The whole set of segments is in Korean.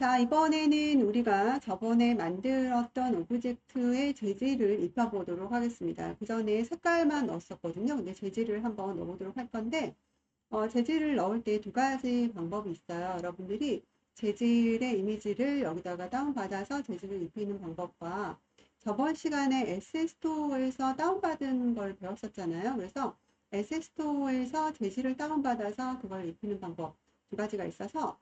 자, 이번에는 우리가 저번에 만들었던 오브젝트의 재질을 입혀보도록 하겠습니다. 그 전에 색깔만 넣었었거든요. 근데 재질을 한번 넣어보도록 할 건데, 재질을 넣을 때 두 가지 방법이 있어요. 여러분들이 재질의 이미지를 여기다가 다운받아서 재질을 입히는 방법과 저번 시간에 SS토어에서 다운받은 걸 배웠었잖아요. 그래서 SS토어에서 재질을 다운받아서 그걸 입히는 방법 두 가지가 있어서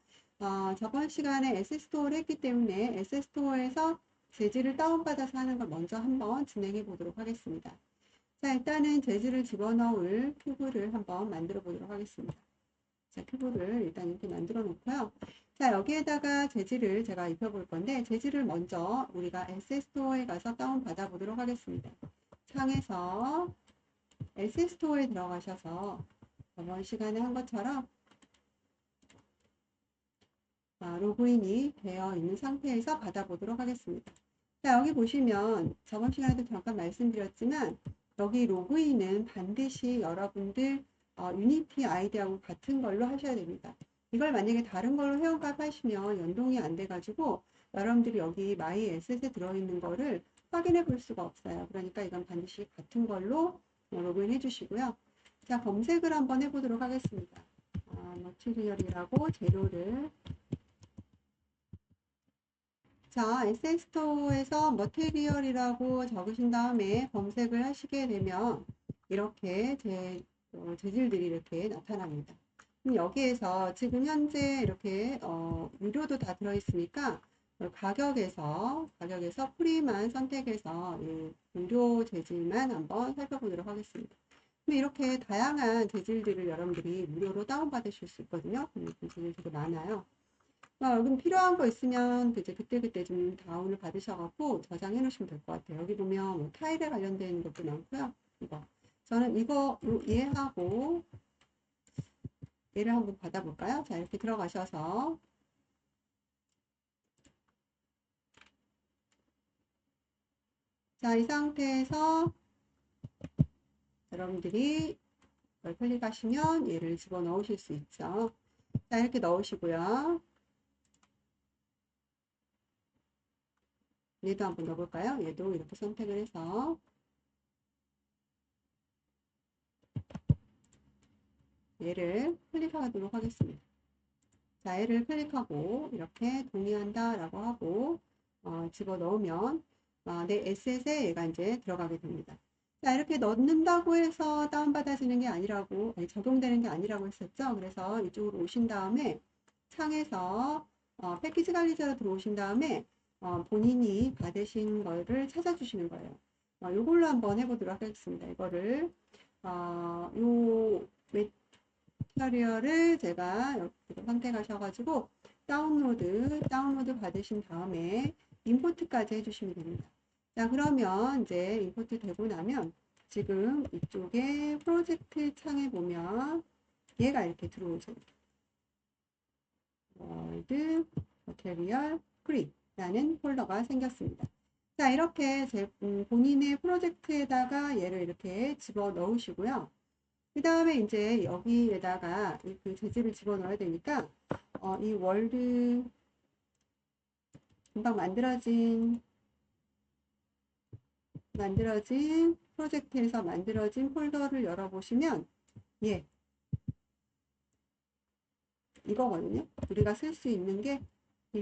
저번 시간에 SS토어를 했기 때문에 SS토어에서 재질을 다운받아서 하는 걸 먼저 한번 진행해 보도록 하겠습니다. 자, 일단은 재질을 집어넣을 큐브를 한번 만들어 보도록 하겠습니다. 자, 큐브를 일단 이렇게 만들어 놓고요. 자, 여기에다가 재질을 제가 입혀 볼 건데, 재질을 먼저 우리가 SS토어에 가서 다운받아 보도록 하겠습니다. 창에서 SS토어에 들어가셔서 저번 시간에 한 것처럼 로그인이 되어 있는 상태에서 받아보도록 하겠습니다. 자, 여기 보시면 저번 시간에도 잠깐 말씀드렸지만 여기 로그인은 반드시 여러분들 유니티 아이디하고 같은 걸로 하셔야 됩니다. 이걸 만약에 다른 걸로 회원가입 하시면 연동이 안 돼가지고 여러분들이 여기 마이 에셋에 들어있는 거를 확인해 볼 수가 없어요. 그러니까 이건 반드시 같은 걸로 로그인 해주시고요. 자, 검색을 한번 해보도록 하겠습니다. 머티리얼이라고 재료를 자, 에센스토어에서 머테리얼이라고 적으신 다음에 검색을 하시게 되면 이렇게 재질들이 이렇게 나타납니다. 그럼 여기에서 지금 현재 이렇게 무료도 다 들어있으니까 가격에서 프리만 선택해서 무료 재질만 한번 살펴보도록 하겠습니다. 그럼 이렇게 다양한 재질들을 여러분들이 무료로 다운받으실 수 있거든요. 재질들이 많아요. 여기 필요한 거 있으면 그때그때 좀 다운을 받으셔갖고 저장해 놓으시면 될 것 같아요. 여기 보면 뭐 타일에 관련된 것도 많고요. 저는 이거 얘하고 얘를 한번 받아볼까요? 자, 이렇게 들어가셔서 자, 이 상태에서 여러분들이 이걸 클릭하시면 얘를 집어 넣으실 수 있죠. 자, 이렇게 넣으시고요. 얘도 한번 넣어볼까요? 얘도 이렇게 선택을 해서 얘를 클릭하도록 하겠습니다. 자, 얘를 클릭하고 이렇게 동의한다 라고 하고 집어넣으면 내 에셋에 얘가 이제 들어가게 됩니다. 자, 이렇게 넣는다고 해서 다운받아지는 게 아니라고 적용되는 게 아니라고 했었죠. 그래서 이쪽으로 오신 다음에 창에서 패키지 관리자로 들어오신 다음에 본인이 받으신 거를 찾아주시는 거예요. 이걸로 한번 해보도록 하겠습니다. 이거를 요 튜토리얼을 제가 여기 선택하셔가지고 다운로드 받으신 다음에 임포트까지 해주시면 됩니다. 자, 그러면 이제 임포트 되고 나면 지금 이쪽에 프로젝트 창에 보면 얘가 이렇게 들어오죠. 월드 머테리얼 프리 라는 폴더가 생겼습니다. 자, 이렇게 본인의 프로젝트에다가 얘를 이렇게 집어 넣으시고요. 그 다음에 이제 여기에다가 그 재질을 집어넣어야 되니까 이 월드 금방 만들어진 프로젝트에서 만들어진 폴더를 열어보시면 예, 이거거든요. 우리가 쓸 수 있는 게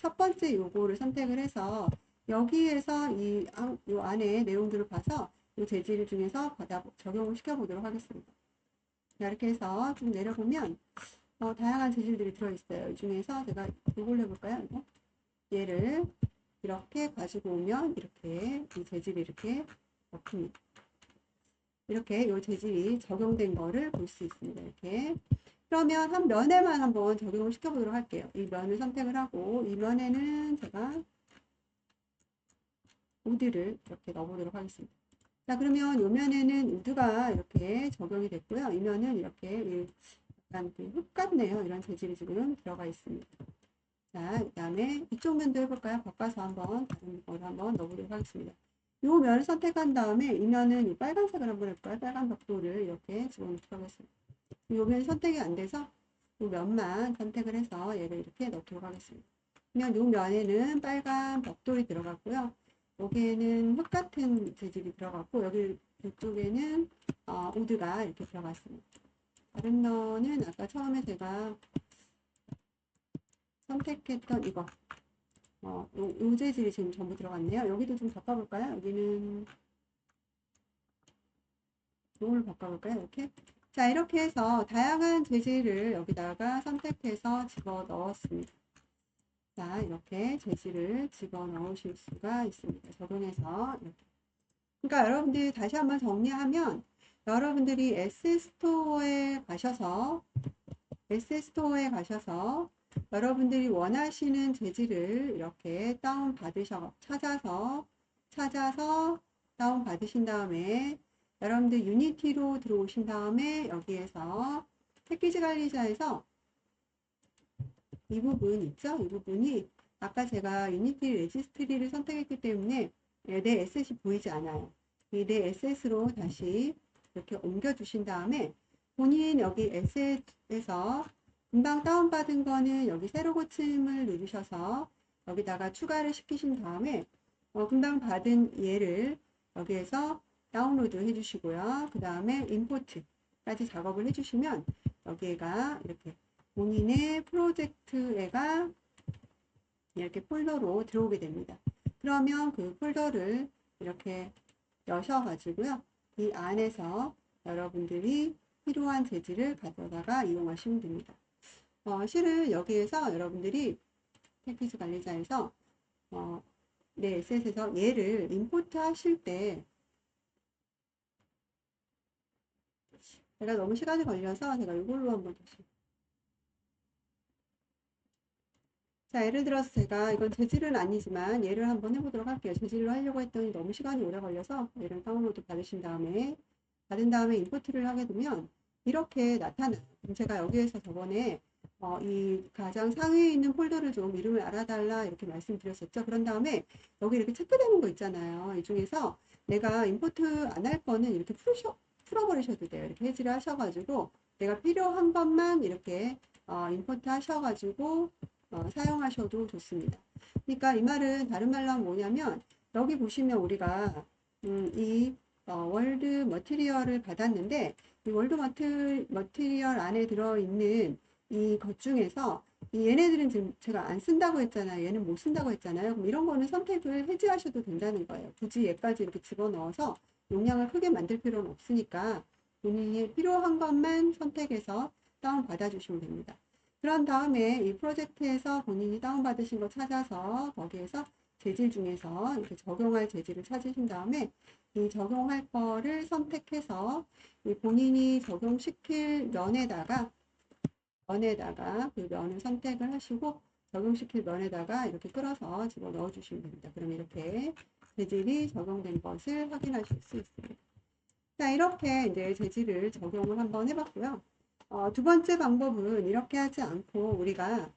첫 번째 요거를 선택을 해서 여기에서 이 안에 내용들을 봐서 이 재질 중에서 적용을 시켜보도록 하겠습니다. 이렇게 해서 좀 내려보면 다양한 재질들이 들어있어요. 이 중에서 제가 이걸 해볼까요? 이거? 얘를 이렇게 가지고 오면 이렇게 이 재질이 이렇게 먹힙니다. 이렇게 이 재질이 적용된 거를 볼 수 있습니다. 이렇게. 그러면 한 면에만 한번 적용을 시켜보도록 할게요. 이 면을 선택을 하고 이 면에는 제가 우드를 이렇게 넣어보도록 하겠습니다. 자, 그러면 이 면에는 우드가 이렇게 적용이 됐고요. 이 면은 이렇게 약간 흙 같네요. 이런 재질이 지금 들어가 있습니다. 자, 그 다음에 이쪽 면도 해볼까요? 바꿔서 한번 다른 걸 한번 넣어보도록 하겠습니다. 이 면을 선택한 다음에 이 면은 이 빨간색을 한번 해볼까요? 빨간 벽돌을 이렇게 집어넣도록 하겠습니다. 이 면이 선택이 안 돼서 이 면만 선택을 해서 얘를 이렇게 넣도록 하겠습니다. 요 면에는 빨간 벽돌이 들어갔고요. 여기에는 흙 같은 재질이 들어갔고, 여기 이쪽에는 우드가 이렇게 들어갔습니다. 다른 면은 아까 처음에 제가 선택했던 이거, 요 재질이 지금 전부 들어갔네요. 여기도 좀 바꿔볼까요? 여기는 이걸로 바꿔볼까요? 이렇게. 자, 이렇게 해서 다양한 재질을 여기다가 선택해서 집어 넣었습니다. 자, 이렇게 재질을 집어 넣으실 수가 있습니다. 적용해서 이렇게. 그러니까 여러분들이 다시 한번 정리하면, 여러분들이 에세스토어에 가셔서 여러분들이 원하시는 재질을 이렇게 찾아서 다운 받으신 다음에, 여러분들 유니티로 들어오신 다음에 여기에서 패키지 관리자에서 이 부분 있죠? 이 부분이 아까 제가 유니티 레지스트리를 선택했기 때문에 내 에셋이 보이지 않아요. 내 에셋으로 다시 이렇게 옮겨 주신 다음에 본인 여기 에셋에서 금방 다운받은 거는 여기 새로 고침을 누르셔서 여기다가 추가를 시키신 다음에 금방 받은 얘를 여기에서 다운로드 해주시고요. 그 다음에 임포트까지 작업을 해주시면 여기가 이렇게 본인의 프로젝트에가 이렇게 폴더로 들어오게 됩니다. 그러면 그 폴더를 이렇게 여셔가지고요. 이 안에서 여러분들이 필요한 재질을 가져다가 이용하시면 됩니다. 실은 여기에서 여러분들이 패키지 관리자에서 내 에셋에서 얘를 임포트 하실 때 제가 너무 시간이 걸려서 제가 이걸로 한번 다시. 자, 예를 들어서 제가 이건 재질은 아니지만 얘를 한번 해보도록 할게요. 재질로 하려고 했더니 너무 시간이 오래 걸려서 얘를 다운로드 받으신 다음에 받은 다음에 임포트를 하게 되면 이렇게 나타나요. 그럼 제가 여기에서 저번에 이 가장 상위에 있는 폴더를 좀 이름을 알아달라 이렇게 말씀드렸었죠. 그런 다음에 여기 이렇게 체크되는 거 있잖아요. 이 중에서 내가 임포트 안 할 거는 이렇게 풀어버리셔도 돼요. 이렇게 해지를 하셔가지고 내가 필요한 것만 이렇게 임포트 하셔가지고 사용하셔도 좋습니다. 그러니까 이 말은 다른 말로 하면 뭐냐면 여기 보시면 우리가 이 월드 머티리얼을 받았는데 이 월드 머티리얼 안에 들어있는 이 것 중에서 얘네들은 지금 제가 안 쓴다고 했잖아요. 얘는 못 쓴다고 했잖아요. 그럼 이런 거는 선택을 해지하셔도 된다는 거예요. 굳이 얘까지 이렇게 집어넣어서 용량을 크게 만들 필요는 없으니까 본인이 필요한 것만 선택해서 다운받아 주시면 됩니다. 그런 다음에 이 프로젝트에서 본인이 다운받으신 거 찾아서 거기에서 재질 중에서 이렇게 적용할 재질을 찾으신 다음에 이 적용할 거를 선택해서 이 본인이 적용시킬 면에다가 그 면을 선택을 하시고 적용시킬 면에다가 이렇게 끌어서 집어 넣어 주시면 됩니다. 그럼 이렇게 재질이 적용된 것을 확인하실 수 있습니다. 자, 이렇게 이제 재질을 적용을 한번 해봤고요. 두 번째 방법은 이렇게 하지 않고 우리가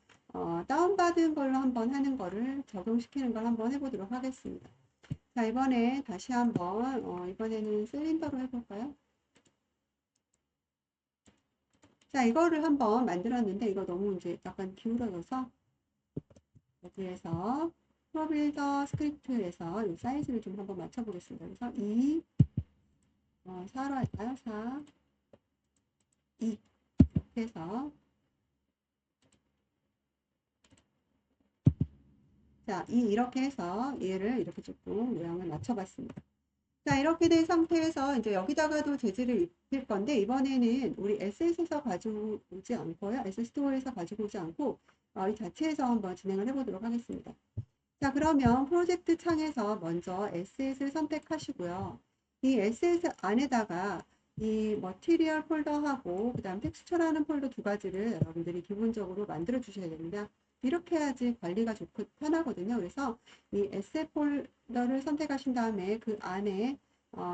다운받은 걸로 한번 하는 거를 적용시키는 걸 한번 해보도록 하겠습니다. 자, 이번에 다시 한번 이번에는 실린더로 해볼까요? 자, 이거를 한번 만들었는데 이거 너무 이제 약간 기울어져서 여기에서 프로빌더 스크립트에서 이 사이즈를 좀 한번 맞춰보겠습니다. 그래서 2, 4로 할까요? 4, 2 이렇게 해서 자, 이렇게 해서 얘를 이렇게 조금 모양을 맞춰봤습니다. 자, 이렇게 된 상태에서 이제 여기다가도 재질을 입힐 건데 이번에는 우리 SS에서 가지고 오지 않고요. SS토어에서 가지고 오지 않고 이 자체에서 한번 진행을 해보도록 하겠습니다. 자, 그러면 프로젝트 창에서 먼저 Ass를 선택하시고요. 이 Assets 안에다가 이 머티리얼 폴더하고 그 다음 텍스처라는 폴더 두 가지를 여러분들이 기본적으로 만들어 주셔야 됩니다. 이렇게 해야지 관리가 좋고 편하거든요. 그래서 이 Asset 폴더를 선택하신 다음에 그 안에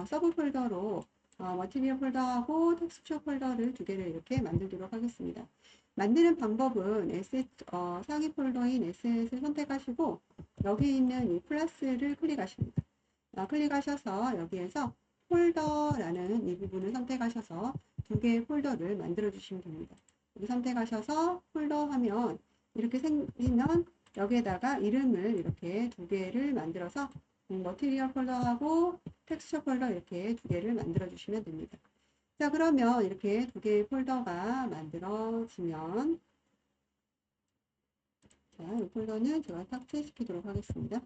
서브 폴더로 머티리얼 폴더하고 텍스처 폴더를 두 개를 이렇게 만들도록 하겠습니다. 만드는 방법은 에셋, 상위 폴더인 에셋을 선택하시고 여기 있는 이 플러스를 클릭하십니다. 클릭하셔서 여기에서 폴더라는 이 부분을 선택하셔서 두 개의 폴더를 만들어 주시면 됩니다. 여기 선택하셔서 폴더 하면 이렇게 생기면 여기에다가 이름을 이렇게 두 개를 만들어서 머티리얼 폴더하고 텍스처 폴더 이렇게 두 개를 만들어 주시면 됩니다. 자, 그러면 이렇게 두 개의 폴더가 만들어지면, 자, 이 폴더는 제가 삭제시키도록 하겠습니다.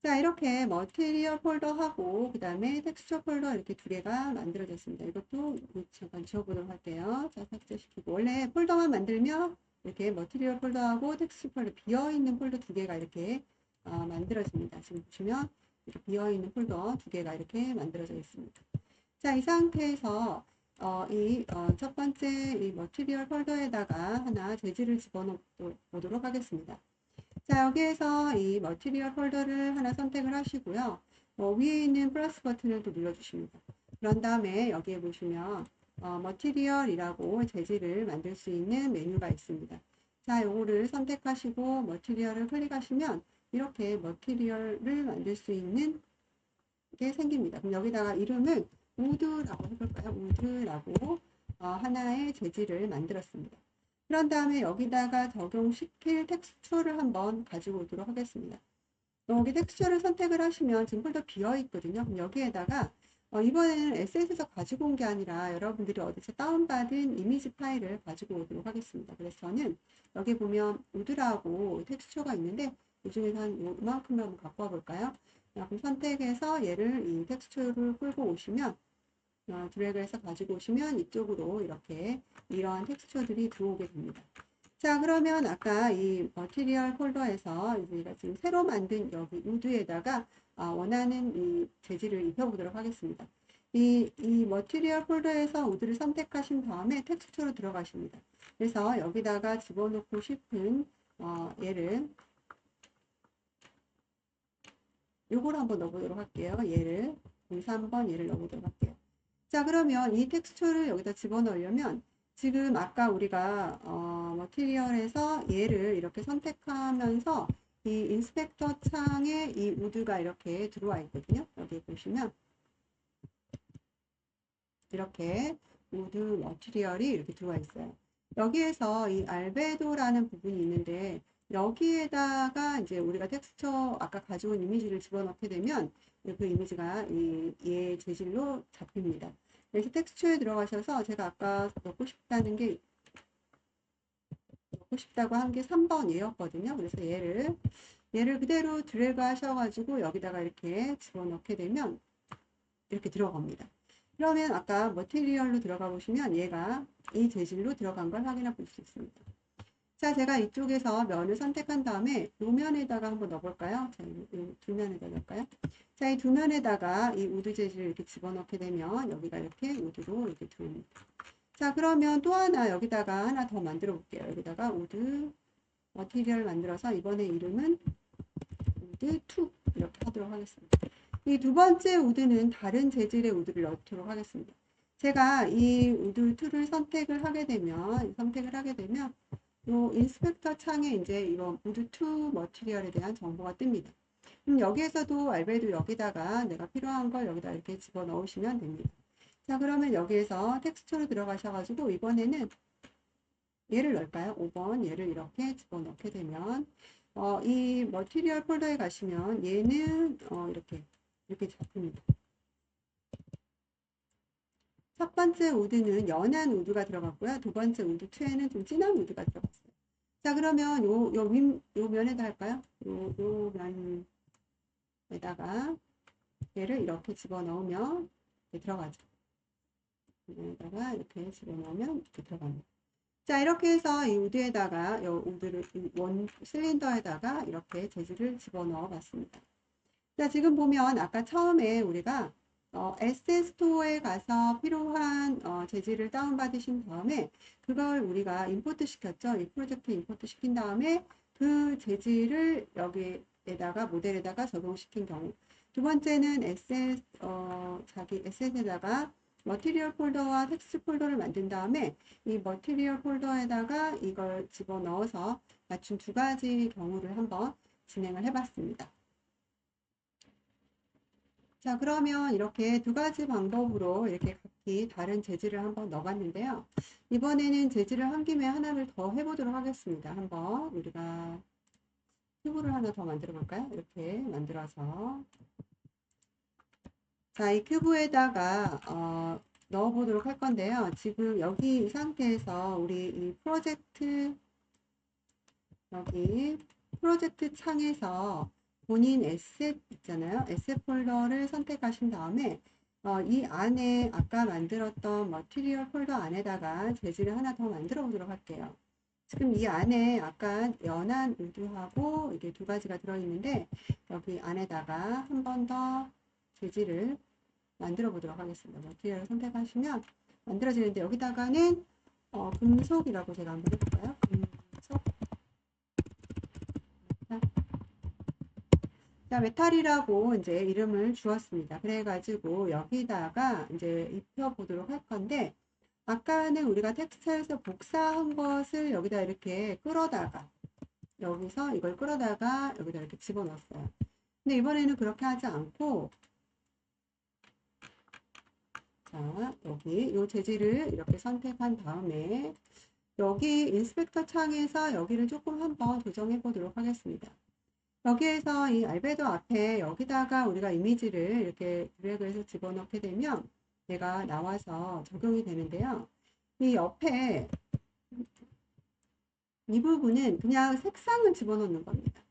자, 이렇게 머티리얼 폴더하고 그 다음에 텍스처 폴더 이렇게 두 개가 만들어졌습니다. 이것도 잠깐 지워보도록 할게요. 자, 삭제시키고. 원래 폴더만 만들면 이렇게 머티리얼 폴더하고 텍스처 폴더 비어있는 폴더 두 개가 이렇게 만들어집니다. 지금 보시면 이렇게 비어있는 폴더 두 개가 이렇게 만들어져 있습니다. 자, 이 상태에서 첫 번째 이 머티리얼 폴더에다가 하나 재질을 집어넣도록 하겠습니다. 자, 여기에서 이 머티리얼 폴더를 하나 선택을 하시고요. 위에 있는 플러스 버튼을 또 눌러주십니다. 그런 다음에 여기에 보시면 머티리얼이라고 재질을 만들 수 있는 메뉴가 있습니다. 자, 요거를 선택하시고 머티리얼을 클릭하시면 이렇게 머티리얼을 만들 수 있는 게 생깁니다. 그럼 여기다가 이름을 우드라고 해볼까요? 우드라고 하나의 재질을 만들었습니다. 그런 다음에 여기다가 적용시킬 텍스처를 한번 가지고 오도록 하겠습니다. 여기 텍스처를 선택을 하시면 지금 폴더 비어 있거든요. 그럼 여기에다가 이번에는 SS에서 가지고 온 게 아니라 여러분들이 어디서 다운받은 이미지 파일을 가지고 오도록 하겠습니다. 그래서 저는 여기 보면 우드라고 텍스처가 있는데 이 중에서 한 이만큼을 한번 갖고 와 볼까요? 그럼 선택해서 얘를 이 텍스처를 끌고 오시면 드래그해서 가지고 오시면 이쪽으로 이렇게 이러한 텍스처들이 들어오게 됩니다. 자, 그러면 아까 이 머티리얼 폴더에서 우리가 지금 새로 만든 여기 우드에다가 원하는 이 재질을 입혀보도록 하겠습니다. 이 머티리얼 폴더에서 우드를 선택하신 다음에 텍스처로 들어가십니다. 그래서 여기다가 집어넣고 싶은 얘를 요걸 한번 넣어보도록 할게요. 얘를 3번 얘를 넣어보도록 할게요. 자, 그러면 이 텍스처를 여기다 집어넣으려면 지금 아까 우리가 머티리얼에서 얘를 이렇게 선택하면서 이 인스펙터 창에 이 우드가 이렇게 들어와 있거든요. 여기 보시면 이렇게 우드 머티리얼이 이렇게 들어와 있어요. 여기에서 이 알베도라는 부분이 있는데 여기에다가 이제 우리가 텍스처 아까 가져온 이미지를 집어넣게 되면 그 이미지가 얘 재질로 잡힙니다. 그래서 텍스처에 들어가셔서 제가 아까 넣고 싶다고 한 게 3번 얘였거든요. 그래서 얘를 그대로 드래그 하셔가지고 여기다가 이렇게 집어넣게 되면 이렇게 들어갑니다. 그러면 아까 머티리얼로 들어가 보시면 얘가 이 재질로 들어간 걸 확인해 볼 수 있습니다. 자, 제가 이쪽에서 면을 선택한 다음에 이 면에다가 한번 넣어볼까요? 자, 이 두 면에다 넣을까요? 자, 이 두 면에다가 이 우드 재질을 이렇게 집어넣게 되면 여기가 이렇게 우드로 이렇게 들어옵니다. 자, 그러면 또 하나 여기다가 하나 더 만들어 볼게요. 여기다가 우드 머티리얼 만들어서 이번에 이름은 우드2 이렇게 하도록 하겠습니다. 이 두 번째 우드는 다른 재질의 우드를 넣도록 하겠습니다. 제가 이 우드2를 선택을 하게 되면 요 인스펙터 창에 이제 이런 우드2 머티리얼에 대한 정보가 뜹니다. 그럼 여기에서도 알베도 여기다가 내가 필요한 걸 여기다 이렇게 집어 넣으시면 됩니다. 자, 그러면 여기에서 텍스처로 들어가셔가지고 이번에는 얘를 넣을까요? 5번 얘를 이렇게 집어 넣게 되면 이 머티리얼 폴더에 가시면 얘는 이렇게 잡힙니다. 첫 번째 우드는 연한 우드가 들어갔고요. 두 번째 우드2에는 좀 진한 우드가 들어갔어요. 자, 그러면 요 면에다 할까요? 요 면에다가 얘를 이렇게 집어넣으면 이렇게 들어가죠. 여기다가 이렇게 집어넣으면 이렇게 들어갑니다. 자, 이렇게 해서 이 우드에다가 우드를 원 실린더에다가 이렇게 재질을 집어넣어 봤습니다. 자, 지금 보면 아까 처음에 우리가 SS 스토어에 가서 필요한 재질을 다운받으신 다음에 그걸 우리가 임포트 시켰죠. 이 프로젝트 임포트 시킨 다음에 그 재질을 여기에다가 모델에다가 적용시킨 경우. 두 번째는 SS에다가 머티리얼 폴더와 텍스트 폴더를 만든 다음에 이 머티리얼 폴더에다가 이걸 집어넣어서 맞춘 두 가지 경우를 한번 진행을 해봤습니다. 자, 그러면 이렇게 두 가지 방법으로 이렇게 이렇게 다른 재질을 한번 넣어봤는데요. 이번에는 재질을 한 김에 하나를 더 해보도록 하겠습니다. 한번 우리가 큐브를 하나 더 만들어 볼까요? 이렇게 만들어서 자, 이 큐브에다가 넣어 보도록 할 건데요. 지금 여기 이 상태에서 우리 이 프로젝트 여기 프로젝트 창에서 본인 에셋 있잖아요. 에셋 폴더를 선택하신 다음에 이 안에 아까 만들었던 머티리얼 폴더 안에다가 재질을 하나 더 만들어 보도록 할게요. 지금 이 안에 아까 연한 우드하고 이게 두 가지가 들어있는데 여기 안에다가 한 번 더 재질을 만들어 보도록 하겠습니다. 머티리얼을 선택하시면 만들어지는데 여기다가는 금속이라고 제가 한번 해볼까요? 금속. 자, 메탈이라고 이제 이름을 주었습니다. 그래가지고 여기다가 이제 입혀보도록 할 건데, 아까는 우리가 텍스트에서 복사한 것을 여기다 이렇게 끌어다가, 여기서 이걸 끌어다가 여기다 이렇게 집어넣었어요. 근데 이번에는 그렇게 하지 않고, 자, 여기 이 재질을 이렇게 선택한 다음에, 여기 인스펙터 창에서 여기를 조금 한번 조정해 보도록 하겠습니다. 여기에서 이 알베도 앞에 여기다가 우리가 이미지를 이렇게 드래그해서 집어넣게 되면 얘가 나와서 적용이 되는데요. 이 옆에 이 부분은 그냥 색상을 집어넣는 겁니다.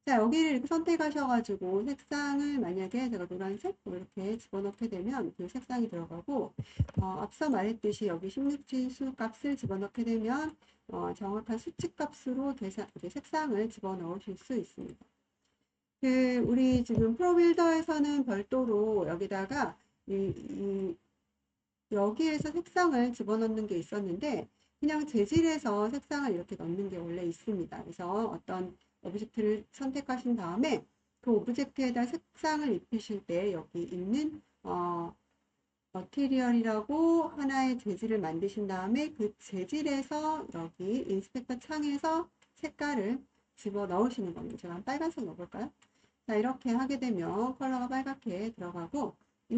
자, 여기를 이렇게 선택하셔가지고 색상을 만약에 제가 노란색 이렇게 집어넣게 되면 그 색상이 들어가고 앞서 말했듯이 여기 16진수 값을 집어넣게 되면 정확한 수치 값으로 색상을 집어넣으실 수 있습니다. 우리 지금 프로빌더에서는 별도로 여기다가 여기에서 색상을 집어넣는 게 있었는데 그냥 재질에서 색상을 이렇게 넣는 게 원래 있습니다. 그래서 어떤 오브젝트를 선택하신 다음에 그 오브젝트에다 색상을 입히실 때 여기 있는 머티리얼이라고 하나의 재질을 만드신 다음에 그 재질에서 여기 인스펙터 창에서 색깔을 집어 넣으시는 겁니다. 제가 빨간색 넣어볼까요? 자, 이렇게 하게 되면 컬러가 빨갛게 들어가고 이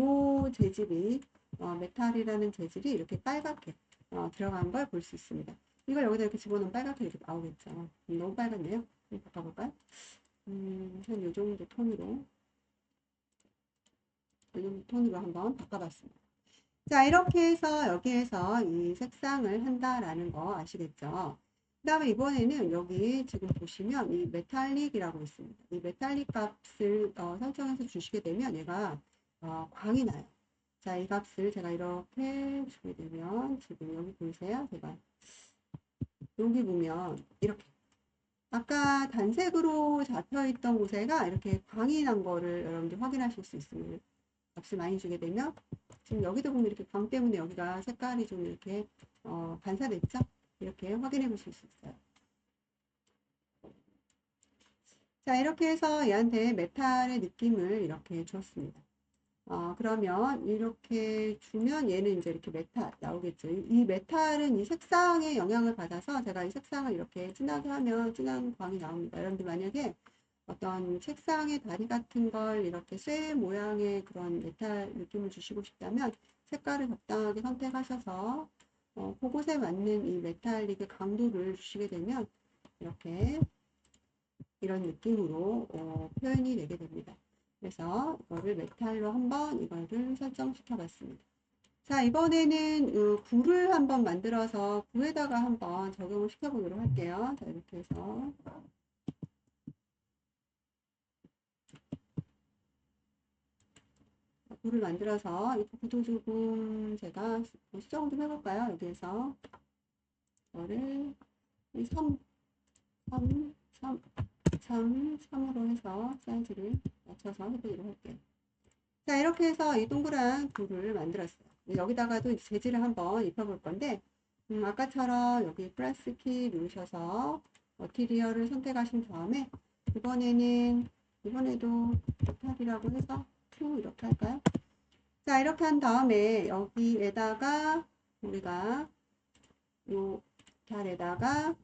재질이 메탈이라는 재질이 이렇게 빨갛게 들어간 걸 볼 수 있습니다. 이걸 여기다 이렇게 집어넣으면 빨갛게 이렇게 나오겠죠. 너무 빨갛네요. 바꿔볼까요? 한 요 정도 톤으로 한번 바꿔봤습니다. 자, 이렇게 해서 여기에서 이 색상을 한다라는 거 아시겠죠? 그 다음에 이번에는 여기 지금 보시면 이 메탈릭이라고 있습니다. 이 메탈릭 값을 설정해서 주시게 되면 얘가 광이 나요. 자, 이 값을 제가 이렇게 주게 되면 지금 여기 보이세요? 제가 여기 보면 이렇게 아까 단색으로 잡혀있던 곳에가 이렇게 광이 난 거를 여러분들 확인하실 수 있습니다. 값을 많이 주게 되면 지금 여기도 보면 이렇게 광 때문에 여기가 색깔이 좀 이렇게 반사됐죠? 이렇게 확인해 보실 수 있어요. 자, 이렇게 해서 얘한테 메탈의 느낌을 이렇게 줬습니다. 그러면 이렇게 주면 얘는 이제 이렇게 메탈 나오겠죠. 이 메탈은 이 색상의 영향을 받아서 제가 이 색상을 이렇게 진하게 하면 진한 광이 나옵니다. 여러분들 만약에 어떤 책상의 다리 같은 걸 이렇게 쇠 모양의 그런 메탈 느낌을 주시고 싶다면 색깔을 적당하게 선택하셔서 그곳에 맞는 이 메탈릭의 강도를 주시게 되면 이렇게 이런 느낌으로 표현이 되게 됩니다. 그래서 이거를 메탈로 한번 이거를 설정시켜 봤습니다. 자, 이번에는 굴을 한번 만들어서 굴에다가 한번 적용을 시켜 보도록 할게요. 자, 이렇게 해서 굴을 만들어서 이 구도 조금 제가 수정을 좀 해볼까요? 여기에서 이거를 3, 3, 3, 3으로 해서 사이즈를 맞춰서 해보도록 할게요. 자, 이렇게 해서 이 동그란 굴을 만들었어요. 여기다가도 재질을 한번 입혀볼 건데 아까처럼 여기 플러스 키 누르셔서 머티리얼을 선택하신 다음에 이번에도 메탈이라고 해서 2 이렇게 할까요? 자, 이렇게 한 다음에 여기에다가 우리가 요 달에다가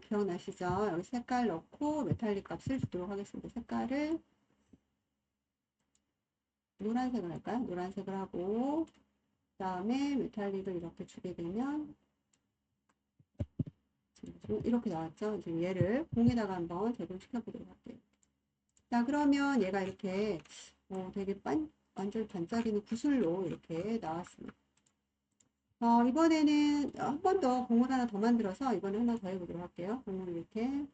기억나시죠? 여기 색깔 넣고 메탈릭 값을 주도록 하겠습니다. 색깔을 노란색을 할까요? 노란색을 하고, 그 다음에 메탈릭을 이렇게 주게 되면, 지금 이렇게 나왔죠? 지금 얘를 공에다가 한번 적용시켜 보도록 할게요. 자, 그러면 얘가 이렇게, 되게 완전 반짝이는 구슬로 이렇게 나왔습니다. 이번에는 한 번 더 공을 하나 더 만들어서 이번에 하나 더 해보도록 할게요. 공을 이렇게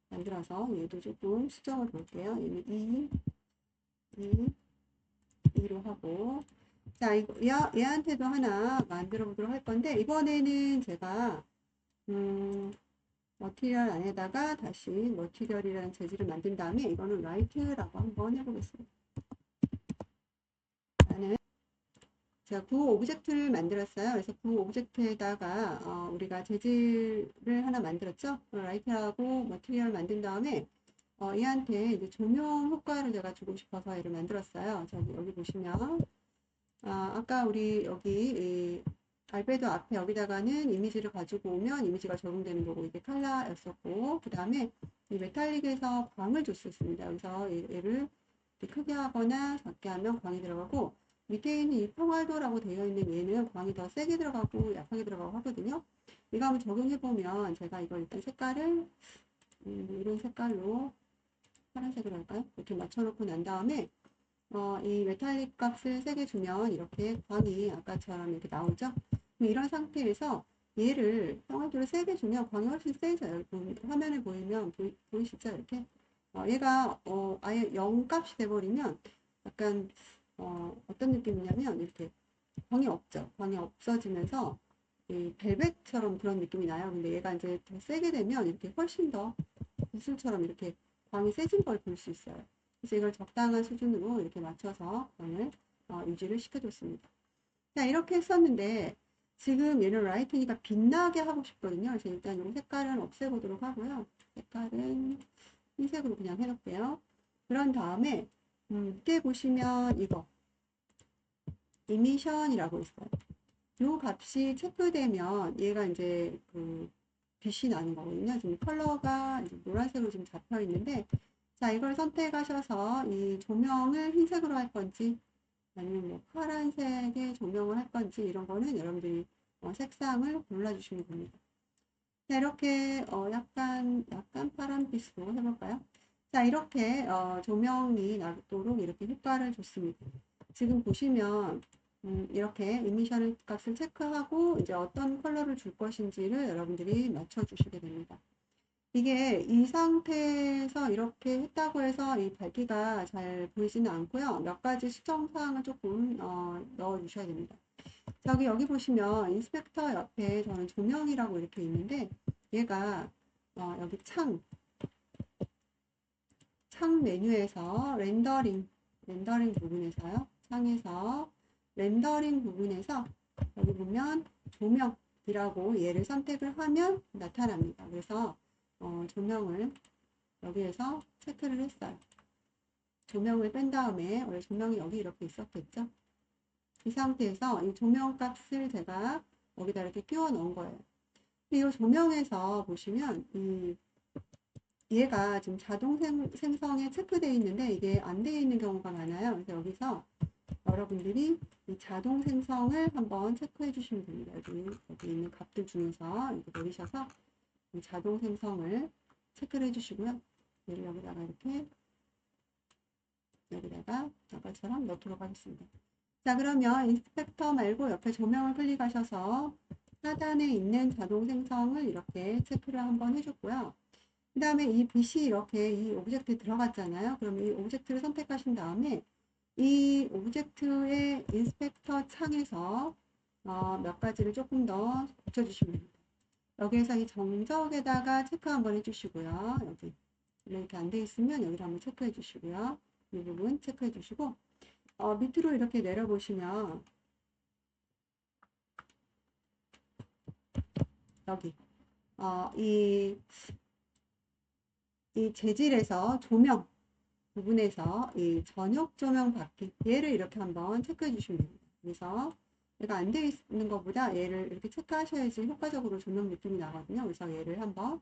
만들어서 얘도 조금 수정을 볼게요. 얘는 2로 하고. 자, 얘한테도 하나 만들어 보도록 할 건데, 이번에는 제가, 머티리얼 안에다가 다시 머티리얼이라는 재질을 만든 다음에 이거는 라이트라고 한번 해보겠습니다. 나는 제가 구호 오브젝트를 만들었어요. 그래서 구호 오브젝트에다가 우리가 재질을 하나 만들었죠. 라이트하고 머티리얼 만든 다음에 얘한테 이제 조명 효과를 제가 주고 싶어서 얘를 만들었어요. 여기 보시면 아까 우리 여기 알베도 앞에 여기다가는 이미지를 가지고 오면 이미지가 적용되는 거고 이게 컬러였었고, 그 다음에 이 메탈릭에서 광을 줬었습니다. 그래서 얘를 크게 하거나 작게 하면 광이 들어가고, 밑에 있는 이 평활도라고 되어 있는 얘는 광이 더 세게 들어가고 약하게 들어가고 하거든요. 이거 한번 적용해 보면 제가 이걸 일단 색깔을 이런 색깔로 파란색으로 할까요? 이렇게 맞춰놓고 난 다음에 이 메탈릭 값을 세게 주면 이렇게 광이 아까처럼 이렇게 나오죠. 이런 상태에서 얘를 평활도를 세게 주면 광이 훨씬 세져요. 화면에 보이면 보이시죠? 이렇게 얘가 아예 0 값이 돼버리면 약간 어떤 느낌이냐면 이렇게 광이 없죠. 광이 없어지면서 이 벨벳처럼 그런 느낌이 나요. 근데 얘가 이제 더 세게 되면 이렇게 훨씬 더 구슬처럼 이렇게 광이 세진 걸 볼 수 있어요. 그래서 이걸 적당한 수준으로 이렇게 맞춰서 광을 유지를 시켜줬습니다. 자, 이렇게 했었는데 지금 얘는 라이트니까 빛나게 하고 싶거든요. 그래서 일단 이 색깔은 없애보도록 하고요. 색깔은 흰색으로 그냥 해놓을게요. 그런 다음에 밑에 보시면 이거 이미션이라고 있어요. 요 값이 체크되면 얘가 이제 그 빛이 나는 거거든요. 지금 컬러가 이제 노란색으로 지금 잡혀 있는데, 자, 이걸 선택하셔서 이 조명을 흰색으로 할 건지 아니면 뭐 파란색의 조명을 할 건지 이런 거는 여러분들이 색상을 골라주시면 됩니다. 자, 이렇게 약간 파란빛으로 해볼까요? 자, 이렇게 조명이 나도록 이렇게 효과를 줬습니다. 지금 보시면 이렇게 이미션 값을 체크하고 이제 어떤 컬러를 줄 것인지를 여러분들이 맞춰주시게 됩니다. 이게 이 상태에서 이렇게 했다고 해서 이 밝기가 잘 보이지는 않고요. 몇 가지 수정 사항을 조금 넣어 주셔야 됩니다. 여기 보시면 인스펙터 옆에 저는 조명이라고 이렇게 있는데 얘가 여기 창 메뉴에서 렌더링 부분에서요. 창에서 렌더링 부분에서 여기 보면 조명이라고 얘를 선택을 하면 나타납니다. 그래서 조명을 여기에서 체크를 했어요. 조명을 뺀 다음에 원래 조명이 여기 이렇게 있었겠죠. 이 상태에서 이 조명 값을 제가 여기다 이렇게 끼워 넣은 거예요. 이 조명에서 보시면 얘가 지금 자동 생성에 체크되어 있는데 이게 안 되어 있는 경우가 많아요. 그래서 여기서 여러분들이 이 자동 생성을 한번 체크해 주시면 됩니다. 여기 있는 값들 중에서 이렇게 내리셔서 이 자동 생성을 체크를 해 주시고요. 얘를 여기다가 이렇게 여기다가 아까처럼 넣도록 하겠습니다. 자, 그러면 인스펙터 말고 옆에 조명을 클릭하셔서 하단에 있는 자동 생성을 이렇게 체크를 한번 해줬고요. 그 다음에 이 빛이 이렇게 이 오브젝트에 들어갔잖아요. 그럼 이 오브젝트를 선택하신 다음에 이 오브젝트의 인스펙터 창에서 몇 가지를 조금 더 붙여주시면 됩니다. 여기에서 이 정적에다가 체크 한번 해주시고요. 여기 이렇게 안 돼 있으면 여기를 한번 체크해 주시고요. 이 부분 체크해 주시고 밑으로 이렇게 내려보시면 여기 이 재질에서 조명 부분에서 이 저녁 조명 받기 얘를 이렇게 한번 체크해 주시면 됩니다. 그래서 얘가 안 되어 있는 것보다 얘를 이렇게 체크하셔야지 효과적으로 조명 느낌이 나거든요. 그래서 얘를 한번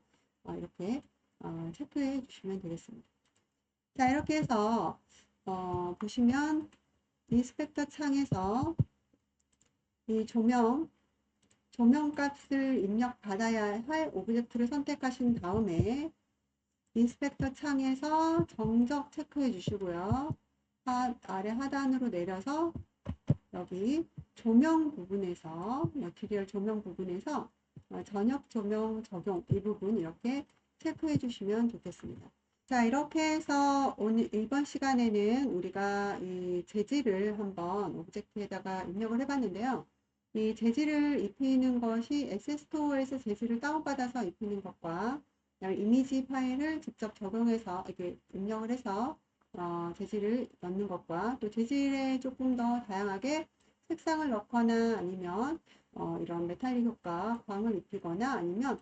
이렇게 체크해 주시면 되겠습니다. 자, 이렇게 해서 보시면 인스펙터 창에서 이 조명 값을 입력받아야 할 오브젝트를 선택하신 다음에 인스펙터 창에서 정적 체크해 주시고요. 아래 하단으로 내려서 여기 조명 부분에서 머티리얼 조명 부분에서 전역 조명 적용 이 부분 이렇게 체크해 주시면 좋겠습니다. 자, 이렇게 해서 오늘 이번 시간에는 우리가 이 재질을 한번 오브젝트에다가 입력을 해봤는데요. 이 재질을 입히는 것이 액세스토어에서 재질을 다운받아서 입히는 것과 이미지 파일을 직접 적용해서 이렇게 입력을 해서 재질을 넣는 것과 또 재질에 조금 더 다양하게 색상을 넣거나 아니면 이런 메탈릭 효과, 광을 입히거나 아니면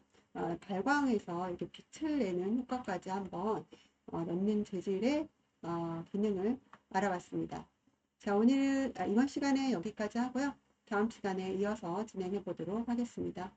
발광해서 이렇게 빛을 내는 효과까지 한번 넣는 재질의 기능을 알아봤습니다. 자, 이번 시간에 여기까지 하고요. 다음 시간에 이어서 진행해 보도록 하겠습니다.